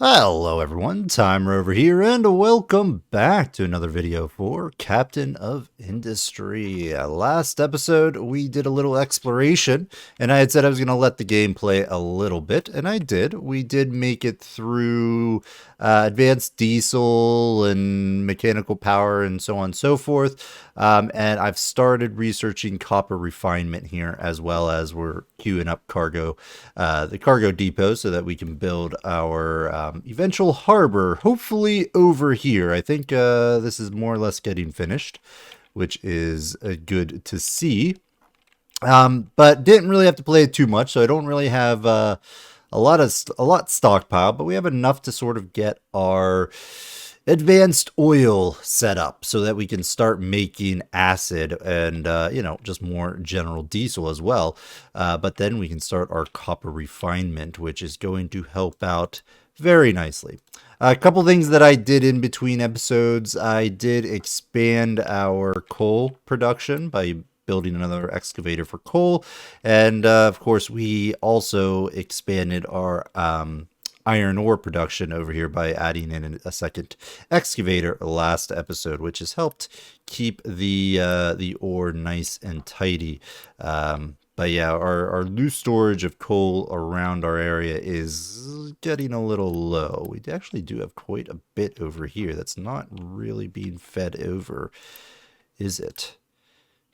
Hello everyone, Timer over here, and welcome back to another video for Captain of Industry. Last episode, we did a little exploration, and I had said I was going to let the game play a little bit, and I did. We did make it through advanced diesel and mechanical power and so on and so forth, and I've started researching copper refinement here, as well as we're queuing up the cargo depot, so that we can build our eventual harbor, hopefully over here. I think this is more or less getting finished, which is good to see. But didn't really have to play it too much, so I don't really have a lot stockpiled, but we have enough to sort of get our advanced oil set up so that we can start making acid and just more general diesel as well. But then we can start our copper refinement, which is going to help out very nicely. A couple things that I did in between episodes: I did expand our coal production by building another excavator for coal, and of course we also expanded our iron ore production over here by adding in a second excavator last episode, which has helped keep the ore nice and tidy. But yeah, our loose storage of coal around our area is getting a little low. We actually do have quite a bit over here that's not really being fed over, is it?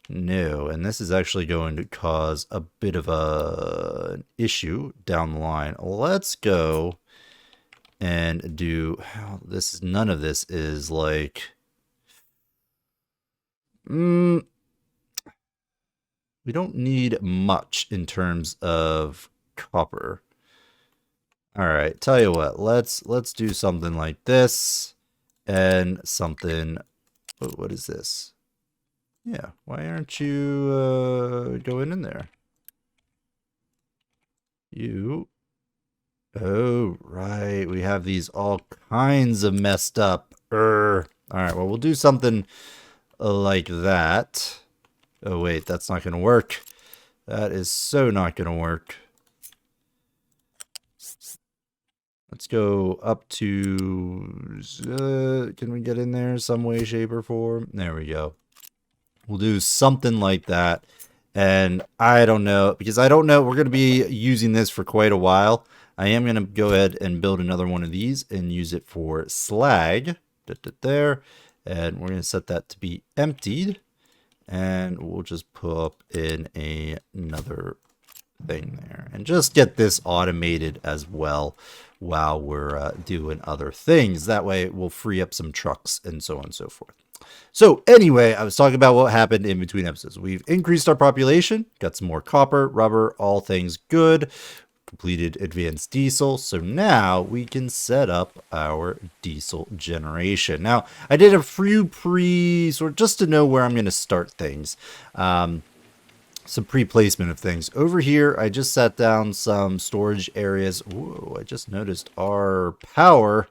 No, and this is actually going to cause a bit of an issue down the line. Let's go and do this. None of this is like we don't need much in terms of copper. All right, tell you what, let's do something like this and something. What is this? Yeah, why aren't you going in there? You. Oh, right. We have these all kinds of messed up. All right, well, we'll do something like that. Oh, wait, that's not going to work. That is so not going to work. Let's go up to... can we get in there some way, shape, or form? There we go. We'll do something like that. And I don't know, because I don't know, we're going to be using this for quite a while. I am going to go ahead and build another one of these and use it for slag. There. And we're going to set that to be emptied. And we'll just put in another thing there. And just get this automated as well while we're doing other things. That way we'll free up some trucks and so on and so forth. So anyway, I was talking about what happened in between episodes. We've increased our population, got some more copper, rubber, all things good, completed advanced diesel. So now we can set up our diesel generation. Now, I did a few sort of just to know where I'm going to start things. Some pre-placement of things. Over here, I just set down some storage areas. Whoa, I just noticed our power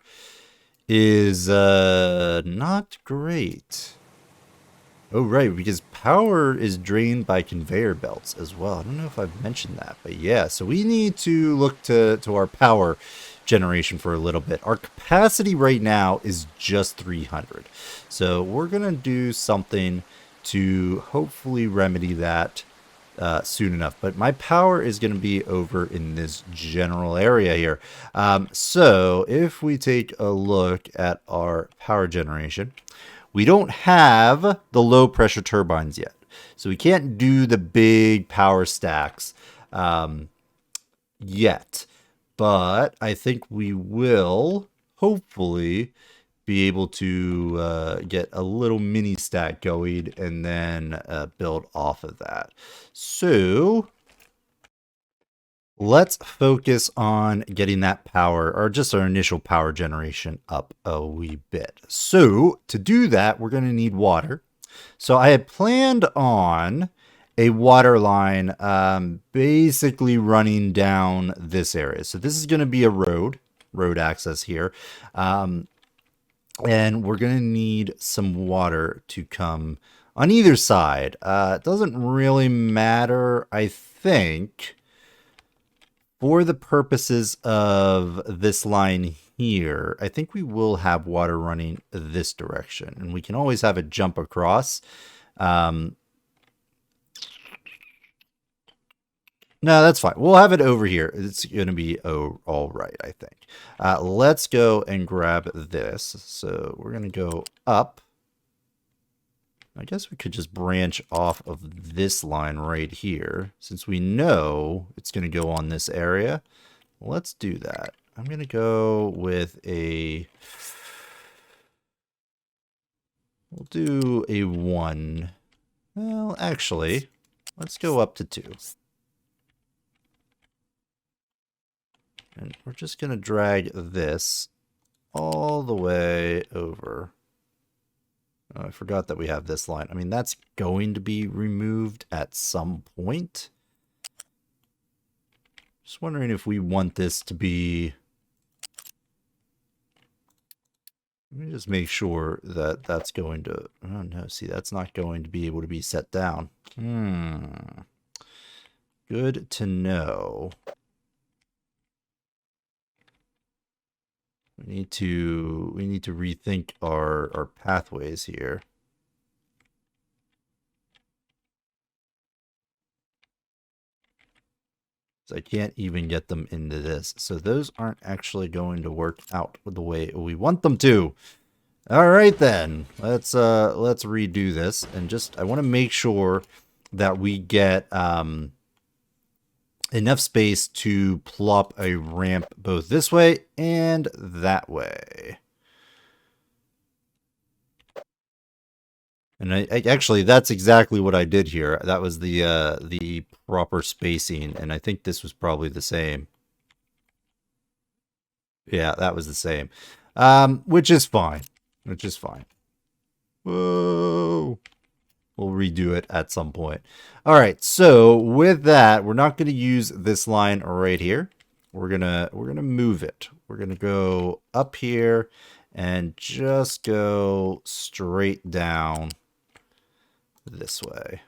is not great. Oh, right, because power is drained by conveyor belts as well. I don't know if I've mentioned that, but yeah, so we need to look to our power generation for a little bit. Our capacity right now is just 300. So we're going to do something to hopefully remedy that soon enough. But my power is going to be over in this general area here. So if we take a look at our power generation, we don't have the low pressure turbines yet. So we can't do the big power stacks yet. But I think we will hopefully be able to get a little mini stack going and then build off of that. So let's focus on getting that power, or just our initial power generation, up a wee bit. So to do that, we're going to need water. So I had planned on a water line basically running down this area. So this is going to be a road access here. And we're going to need some water to come on either side. It doesn't really matter, I think, for the purposes of this line here, I think we will have water running this direction. And we can always have it jump across. No, that's fine. We'll have it over here. It's going to be all right, I think. Let's go and grab this. So we're going to go up. I guess we could just branch off of this line right here. Since we know it's going to go on this area, let's do that. I'm going to go with a... We'll do a 1. Well, actually, let's go up to 2. And we're just going to drag this all the way over. Oh, I forgot that we have this line. I mean, that's going to be removed at some point. Just wondering if we want this to be... Let me just make sure that that's going to... Oh, no. See, that's not going to be able to be set down. Good to know. We need to rethink our pathways here. So I can't even get them into this. So those aren't actually going to work out the way we want them to. All right then. Let's redo this, and just I want to make sure that we get enough space to plop a ramp both this way and that way. And I actually, that's exactly what I did here. That was the proper spacing, and I think this was probably the same. Yeah, that was the same. Which is fine. Which is fine. Whoa. We'll redo it at some point. All right, so with that, we're not going to use this line right here. We're gonna move it. We're gonna go up here and just go straight down this way,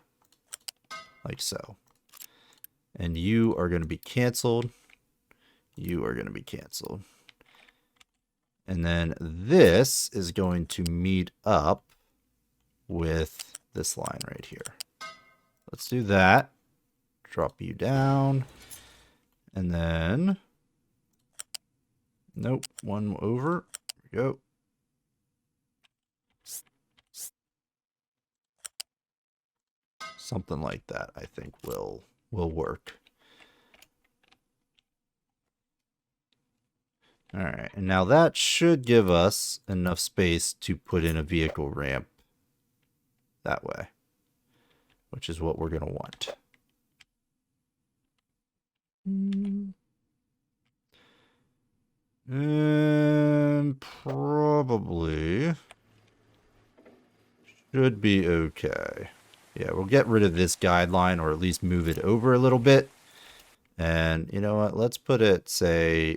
like so. And you are going to be canceled. You are going to be canceled. And then this is going to meet up with this line right here. Let's do that. Drop you down. And then... Nope, one over. There we go. Something like that, I think, will work. All right, and now that should give us enough space to put in a vehicle ramp that way, which is what we're going to want. And probably should be okay. Yeah, we'll get rid of this guideline, or at least move it over a little bit. And you know what? Let's put it, say, I'm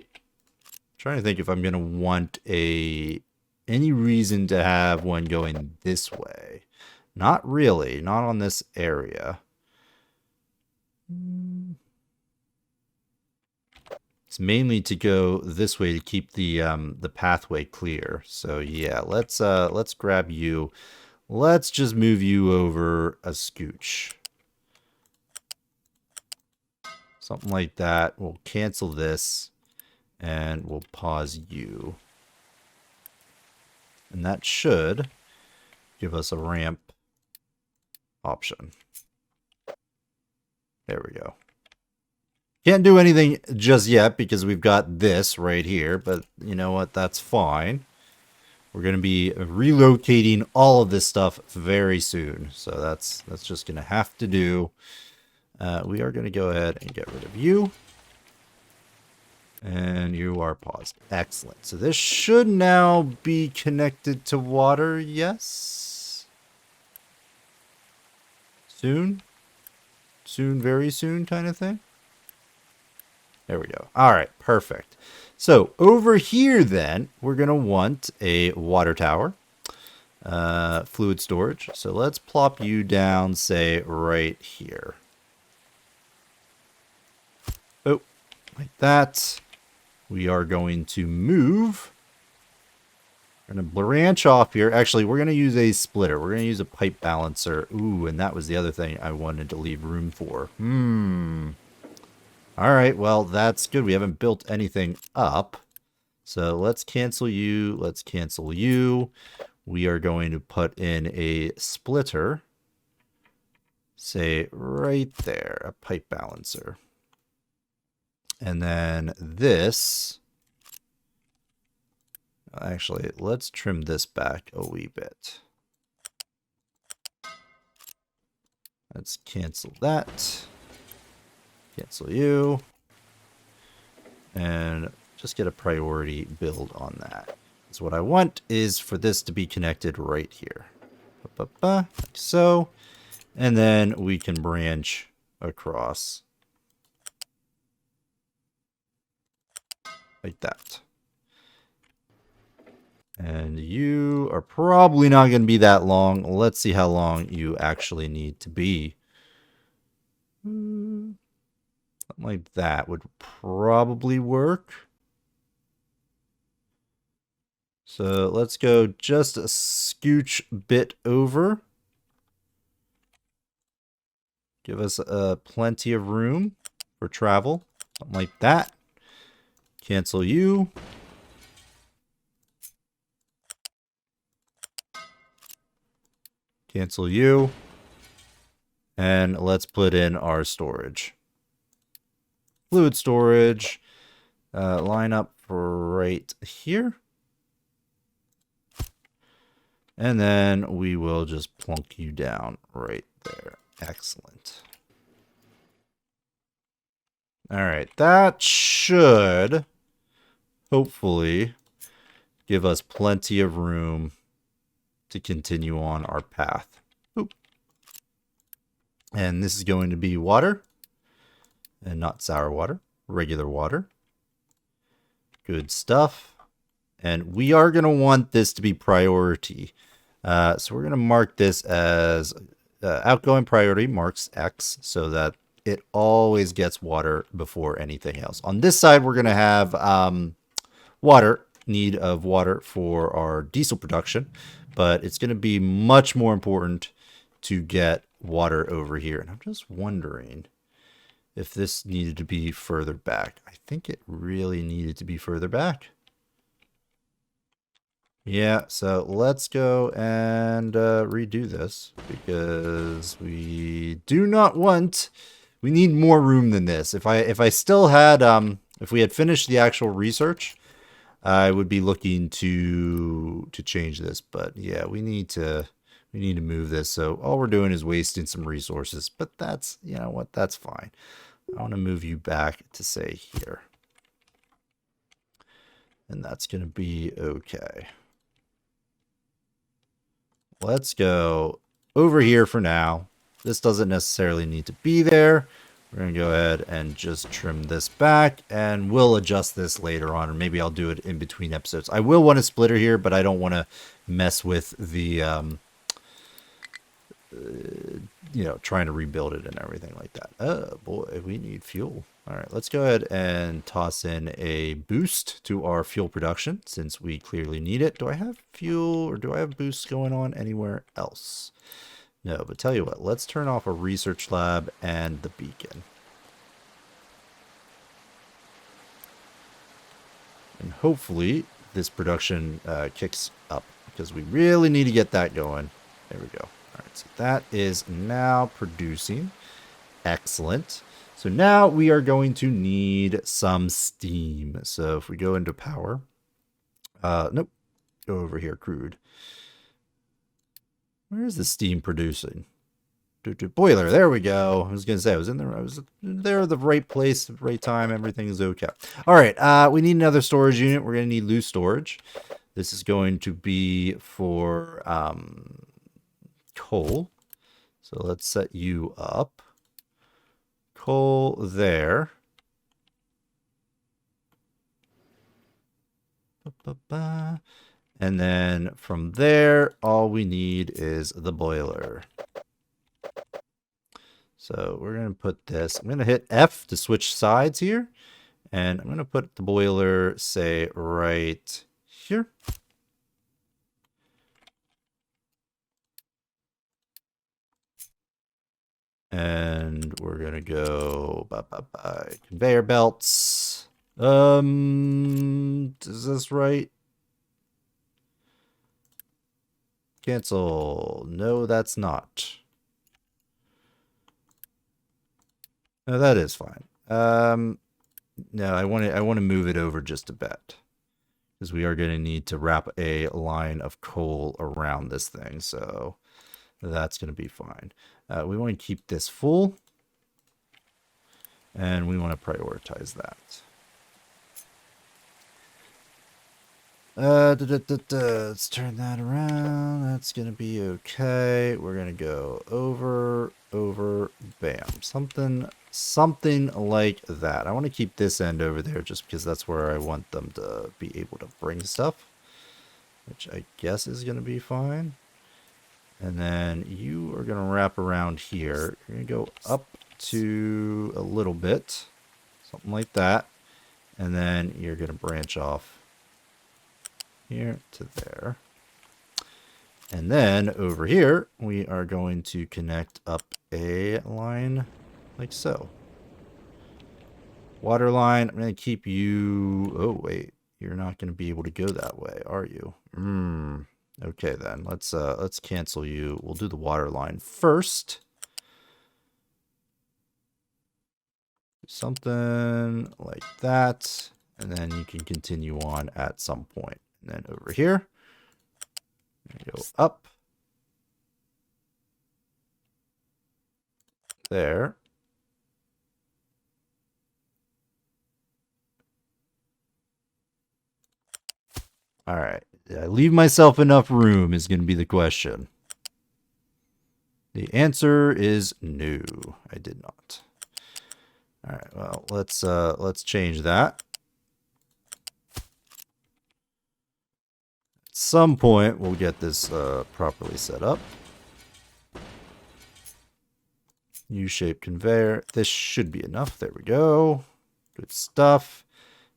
trying to think if I'm going to want any reason to have one going this way. Not really, not on this area. It's mainly to go this way to keep the pathway clear. So yeah, let's grab you. Let's just move you over a scooch. Something like that. We'll cancel this and we'll pause you. And that should give us a ramp option. There we go. Can't do anything just yet because we've got this right here, but you know what? That's fine. We're going to be relocating all of this stuff very soon. So that's just going to have to do. We are going to go ahead and get rid of you. And you are paused. Excellent. So this should now be connected to water. Yes. Soon. Soon, very soon kind of thing. There we go. All right, perfect. So over here then, we're going to want a water tower, fluid storage. So let's plop you down, say, right here. Oh, like that. we are going to move. We're going to branch off here. Actually, we're going to use a splitter. We're going to use a pipe balancer. Ooh, and that was the other thing I wanted to leave room for. All right, well, that's good. We haven't built anything up. So let's cancel you. Let's cancel you. We are going to put in a splitter. Say right there, a pipe balancer. And then this... Actually, let's trim this back a wee bit. Let's cancel that. Cancel you. And just get a priority build on that. So what I want is for this to be connected right here. Like so. And then we can branch across. Like that. And you are probably not going to be that long. Let's see how long you actually need to be. Something like that would probably work. So let's go just a scooch bit over. Give us plenty of room for travel. Something like that. Cancel you. Cancel you. And let's put in our storage. Fluid storage. Line up right here. And then we will just plunk you down right there. Excellent. All right, that should hopefully give us plenty of room to continue on our path. Oop. And this is going to be water and not sour water, regular water. Good stuff. And we are going to want this to be priority. So we're going to mark this as outgoing priority, marks X, so that it always gets water before anything else. On this side, we're going to have need of water for our diesel production, but it's going to be much more important to get water over here. And I'm just wondering if this needed to be further back. I think it really needed to be further back. Yeah, so let's go and redo this because we do not want... We need more room than this. If I still had if we had finished the actual research, I would be looking to change this. But yeah, we need to move this. So all we're doing is wasting some resources. But that's, you know what, that's fine. I want to move you back to say here. And that's going to be okay. Let's go over here for now. This doesn't necessarily need to be there. We're going to go ahead and just trim this back, and we'll adjust this later on, or maybe I'll do it in between episodes. I will want a splitter here, but I don't want to mess with the, you know, trying to rebuild it and everything like that. Oh boy, we need fuel. All right, let's go ahead and toss in a boost to our fuel production since we clearly need it. Do I have fuel or do I have boosts going on anywhere else? No, but tell you what, let's turn off a research lab and the beacon. And hopefully this production kicks up because we really need to get that going. There we go. All right, so that is now producing. Excellent. So now we are going to need some steam. So if we go into power, nope, go over here, crude. Where is the steam producing? Boiler, there we go. I was going to say, I was there at the right place, the right time, everything is okay. All right, we need another storage unit. We're going to need loose storage. This is going to be for coal. So let's set you up. Coal there. And then from there, all we need is the boiler. So we're going to put this, I'm going to hit F to switch sides here. And I'm going to put the boiler, say, right here. And we're going to go conveyor belts. Is this right? Cancel. No, that's not. No, that is fine. No, I want to move it over just a bit, because we are going to need to wrap a line of coal around this thing, so that's going to be fine. We want to keep this full, and we want to prioritize that. Let's turn that around. That's going to be okay. We're going to go over, bam. Something like that. I want to keep this end over there just because that's where I want them to be able to bring stuff, which I guess is going to be fine. And then you are going to wrap around here. You're going to go up to a little bit, something like that. And then you're going to branch off here to there. And then over here, we are going to connect up a line like so. Water line, I'm going to keep you... Oh, wait. You're not going to be able to go that way, are you? Okay, then. Let's cancel you. We'll do the water line first. Something like that. And then you can continue on at some point. And then over here, go up. There. All right. Did I leave myself enough room is going to be the question. The answer is no, I did not. All right. Well, let's change that. At some point, we'll get this properly set up. U-shaped conveyor. This should be enough. There we go. Good stuff.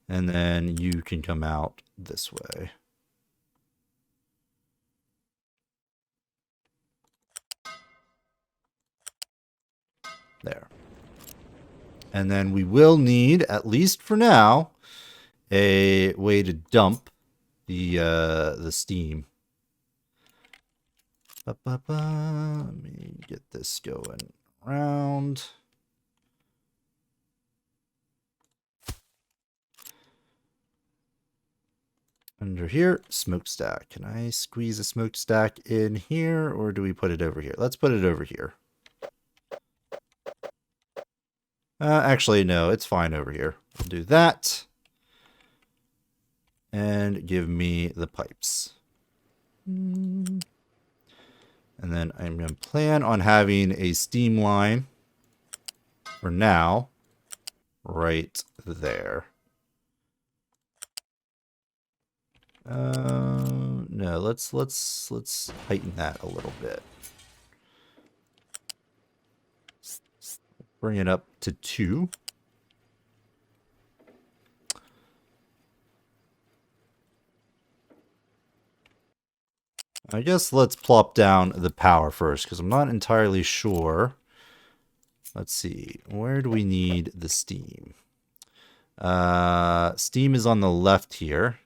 And then you can come out this way. There. And then we will need, at least for now, a way to dump the steam. Let me get this going around. Under here, smokestack. Can I squeeze a smokestack in here, or do we put it over here? Let's put it over here. Actually, no, it's fine over here. We'll do that. And give me the pipes. And then I'm going to plan on having a steam line for now right there. No, let's heighten that a little bit. Bring it up to 2. I guess let's plop down the power first, because I'm not entirely sure. Let's see. Where do we need the steam? Steam is on the left here.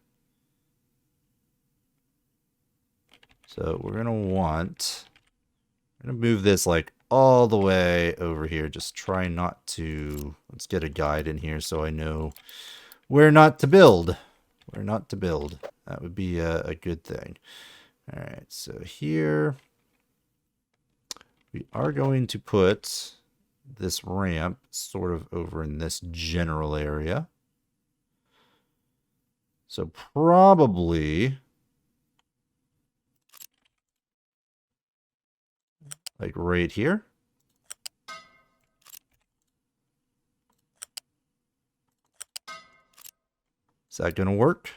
So we're going to want... I'm going to move this like all the way over here. Just try not to... Let's get a guide in here so I know where not to build. Where not to build. That would be a good thing. All right, so here we are going to put this ramp sort of over in this general area. So probably like right here. Is that going to work?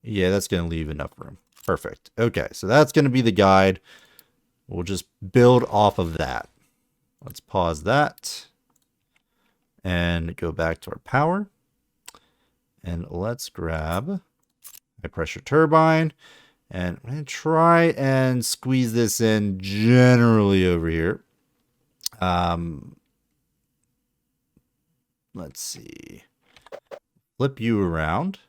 Yeah, that's going to leave enough room. Perfect. Okay, so that's going to be the guide. We'll just build off of that. Let's pause that. and go back to our power. And let's grab high pressure turbine. And I'm going to try and squeeze this in generally over here. Let's see. Flip you around.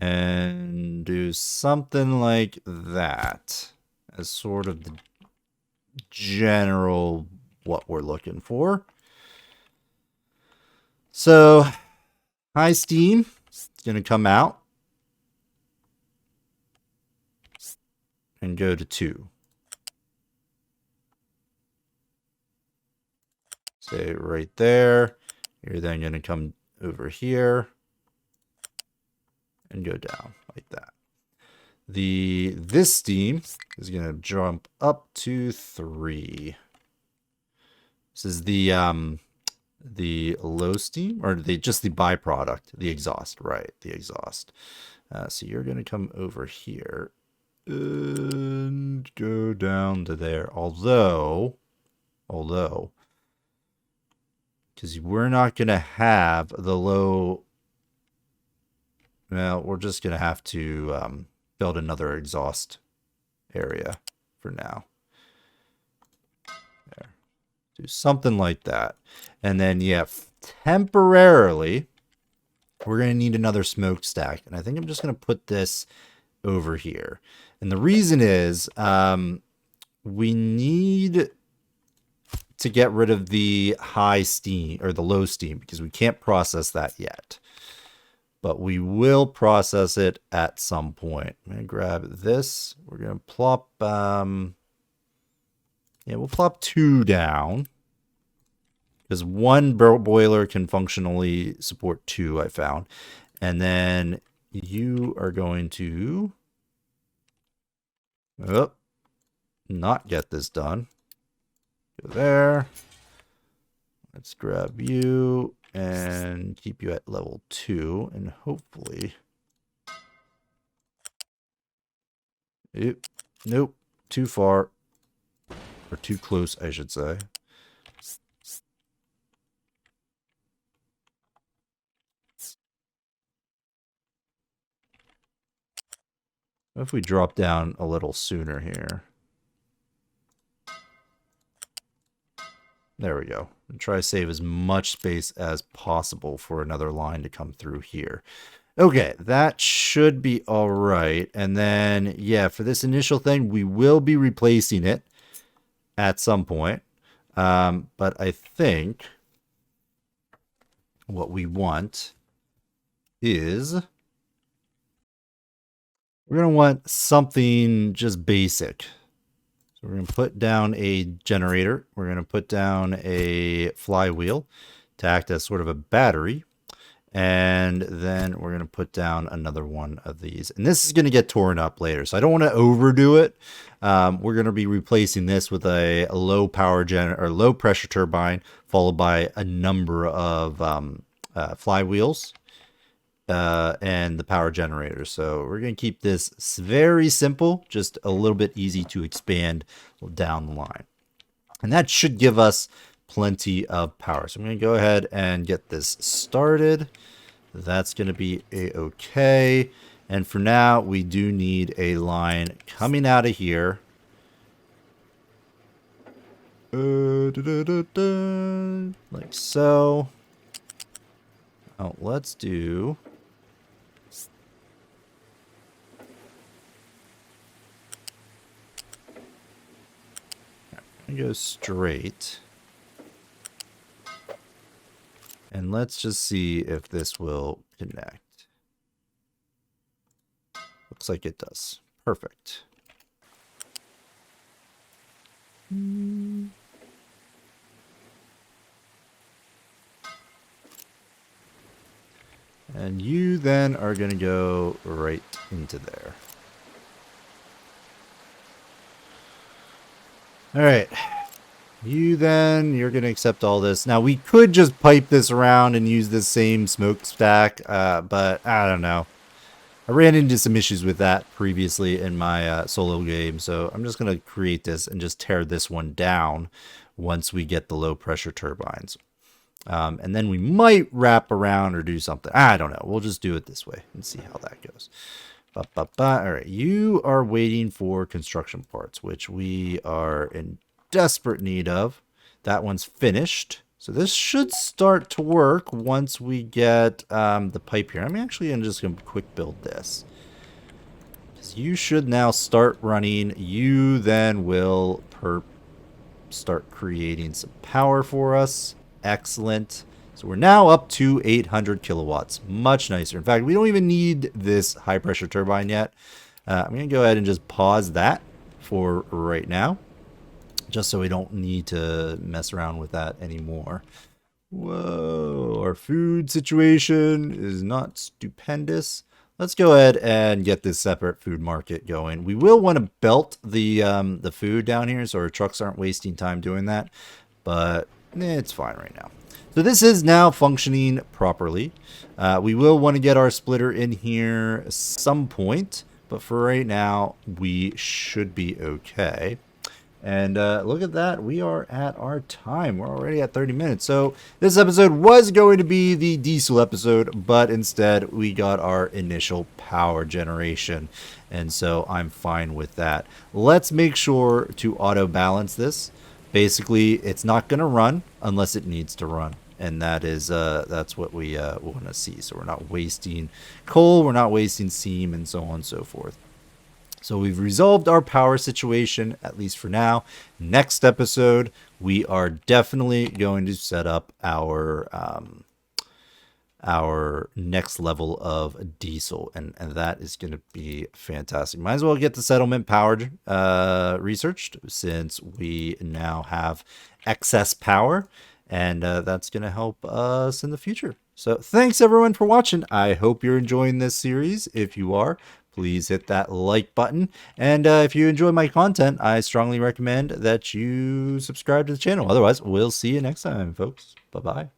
And do something like that as sort of the general what we're looking for. So high steam is going to come out and go to 2. Say right there. You're then going to come over here and go down like that. This steam is going to jump up to 3. This is the low steam, or just the byproduct, the exhaust, right? The exhaust. So you're going to come over here and go down to there. Although, because we're not going to have the low. Well, we're just going to have to build another exhaust area for now. There. Do something like that. And then, yeah, temporarily, we're going to need another smokestack. And I think I'm just going to put this over here. And the reason is we need to get rid of the high steam or the low steam because we can't process that yet. But we will process it at some point. I'm going to grab this. We're going to plop, we'll plop 2 down. Because 1 boiler can functionally support 2, I found. And then you are going to, not get this done. Go there. Let's grab you and keep you at level 2, and hopefully, nope, too far, or too close, I should say. What if we drop down a little sooner here? There we go. And try to save as much space as possible for another line to come through here. Okay, that should be all right. And then, yeah, for this initial thing, we will be replacing it at some point. But I think what we want is we're going to want something just basic. So we're going to put down a generator. We're going to put down a flywheel to act as sort of a battery. And then we're going to put down another one of these. And this is going to get torn up later, so I don't want to overdo it. We're going to be replacing this with a low power or low pressure turbine, followed by a number of flywheels. And the power generator. So we're going to keep this very simple, just a little bit easy to expand down the line. And that should give us plenty of power. So I'm going to go ahead and get this started. That's going to be a-okay. And for now, we do need a line coming out of here. Like so. Oh, let's do... go straight. And let's just see if this will connect. Looks like it does. Perfect. And you then are going to go right into there. All right, you're going to accept all this. Now, we could just pipe this around and use the same smokestack, but I don't know. I ran into some issues with that previously in my solo game, so I'm just going to create this and just tear this one down once we get the low pressure turbines. And then we might wrap around or do something. I don't know. We'll just do it this way and see how that goes. All right, you are waiting for construction parts, which we are in desperate need of. That one's finished. So this should start to work once we get the pipe here. I'm actually just going to quick build this. You should now start running. You then will start creating some power for us. Excellent. So we're now up to 800 kilowatts. Much nicer. In fact, we don't even need this high pressure turbine yet. I'm going to go ahead and just pause that for right now, just so we don't need to mess around with that anymore. Whoa, our food situation is not stupendous. Let's go ahead and get this separate food market going. We will want to belt the food down here so our trucks aren't wasting time doing that, but it's fine right now. So this is now functioning properly. We will want to get our splitter in here at some point, but for right now, we should be okay. And look at that. We are at our time. We're already at 30 minutes. So this episode was going to be the diesel episode, but instead we got our initial power generation. And so I'm fine with that. Let's make sure to auto balance this. Basically, it's not going to run unless it needs to run. And that is that's what we want to see. So we're not wasting coal, we're not wasting steam, and so on and so forth. So we've resolved our power situation, at least for now. Next episode, we are definitely going to set up our next level of diesel, and that is going to be fantastic. Might as well get the settlement powered researched, since we now have excess power, and that's going to help us in the future. So thanks everyone for watching. I hope you're enjoying this series. If you are, please hit that like button. And if you enjoy my content, I strongly recommend that you subscribe to the channel. Otherwise, we'll see you next time, folks. Bye-bye.